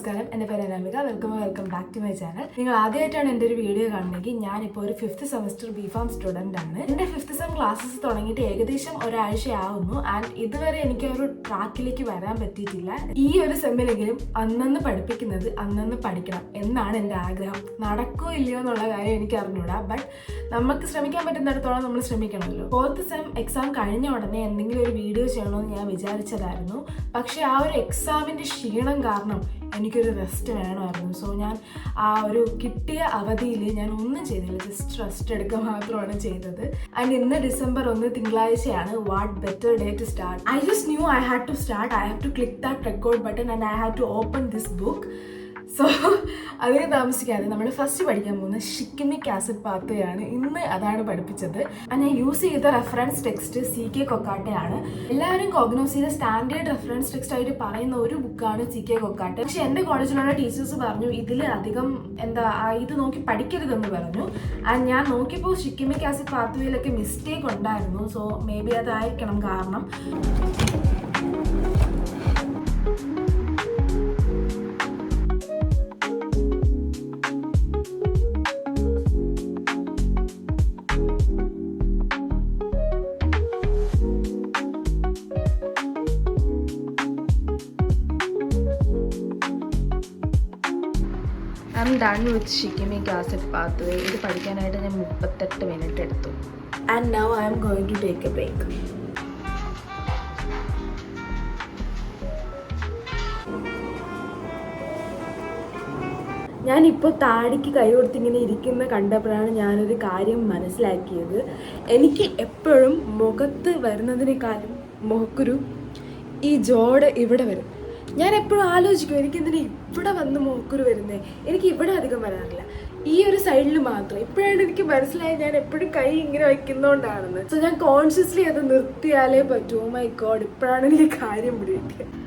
നമസ്കാരം, എൻ്റെ പേര് Anamika. Welcome back to my channel. നിങ്ങൾ ആദ്യമായിട്ടാണ് എൻ്റെ ഒരു വീഡിയോ കാണുന്നെങ്കിൽ ഞാനിപ്പോൾ ഒരു 5th സെമസ്റ്റർ ബിഫാം സ്റ്റുഡൻ്റ് ആണ്. എൻ്റെ 5th സെം ക്ലാസ്സസ് തുടങ്ങിയിട്ട് ഏകദേശം ഒരാഴ്ചയാവുന്നു. ആൻഡ് ഇതുവരെ എനിക്ക് ഒരു ട്രാക്കിലേക്ക് വരാൻ പറ്റിയിട്ടില്ല. ഈ ഒരു സെമ്മിലെങ്കിലും അന്നന്ന് പഠിപ്പിക്കുന്നത് അന്നന്ന് പഠിക്കണം എന്നാണ് എൻ്റെ ആഗ്രഹം. നടക്കോ ഇല്ലയോ എന്നുള്ള കാര്യം എനിക്ക് അറിഞ്ഞൂടാ, ബട്ട് നമുക്ക് ശ്രമിക്കാൻ പറ്റുന്നിടത്തോളം നമ്മൾ ശ്രമിക്കണമല്ലോ. 4th സെം എക്സാം കഴിഞ്ഞ ഉടനെ എന്തെങ്കിലും ഒരു വീഡിയോ ചെയ്യണമെന്ന് ഞാൻ വിചാരിച്ചതായിരുന്നു. പക്ഷേ ആ ഒരു എക്സാമിൻ്റെ ക്ഷീണം കാരണം എനിക്കൊരു റെസ്റ്റ് വേണമായിരുന്നു. സോ ഞാൻ ആ ഒരു കിട്ടിയ അവധിയിൽ ഞാൻ ഒന്നും ചെയ്തില്ല, ജസ്റ്റ് റെസ്റ്റ് എടുക്കുക മാത്രമാണ് ചെയ്തത്. ആൻഡ് ഇന്ന് December 1 തിങ്കളാഴ്ചയാണ്. What better day to start. I just knew I had to start. I have to click that record button and I have to open this book. So അതിന് താമസിക്കാതെ നമ്മൾ first പഠിക്കാൻ പോകുന്ന ഷിക്കിമിക് ആസിഡ് പാത്വയാണ്. ഇന്ന് അതാണ് പഠിപ്പിച്ചത്. ഞാൻ യൂസ് ചെയ്ത റെഫറൻസ് ടെക്സ്റ്റ് CK കൊക്കാട്ടയാണ്. എല്ലാവരും കോഗ്നോസിയുടെ സ്റ്റാൻഡേർഡ് റെഫറൻസ് ടെക്സ്റ്റ് ആയിട്ട് പറയുന്ന ഒരു ബുക്കാണ് CK കൊക്കാട്ട. പക്ഷെ എൻ്റെ കോളേജിലുള്ള ടീച്ചേഴ്സ് പറഞ്ഞു ഇതിൽ അധികം ഇത് നോക്കി പഠിക്കരുതെന്ന് പറഞ്ഞു. ആൻഡ് ഞാൻ നോക്കിയപ്പോൾ ഷിക്കിമിക് ആസിഡ് പാത്വയിലൊക്കെ മിസ്റ്റേക്ക് ഉണ്ടായിരുന്നു. സോ മേ ബി അതായിരിക്കണം കാരണം. I'm done with Shikimic acid pathway. ഇത് പഠിക്കാനായിട്ട് ഞാൻ 38 മിനിറ്റ് എടുത്തു. And now I am going to take a break. ഞാനിപ്പോൾ താടിക്ക് കൈ കൊടുത്തിങ്ങനെ ഇരിക്കുന്ന കണ്ടപ്പോഴാണ് ഞാനൊരു കാര്യം മനസ്സിലാക്കിയത്. എനിക്ക് എപ്പോഴും മുഖത്ത് വരുന്നതിനേക്കാളും മുഖക്കുരു ഈ ജോഡ് ഇവിടെ വരും. ഞാൻ എപ്പോഴും ആലോചിക്കും എനിക്കെന്തിനാ ഇവിടെ വന്ന് മുഖക്കുരു വരുന്നത്. എനിക്ക് ഇവിടെ അധികം വരാറില്ല, ഈ ഒരു സൈഡിൽ മാത്രം. ഇപ്പോഴാണ് എനിക്ക് മനസ്സിലായത് ഞാൻ എപ്പോഴും കൈ ഇങ്ങനെ വയ്ക്കുന്നതുകൊണ്ടാണെന്ന്. സോ ഞാൻ കോൺഷ്യസ്ലി അത് നിർത്തിയാലേ പറ്റൂ. ഓ മൈ ഗോഡ്, ഇപ്പോഴാണ് എനിക്ക് കാര്യം പിടികിട്ടിയത്.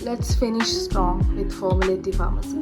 Let's finish strong with formulative pharmacy.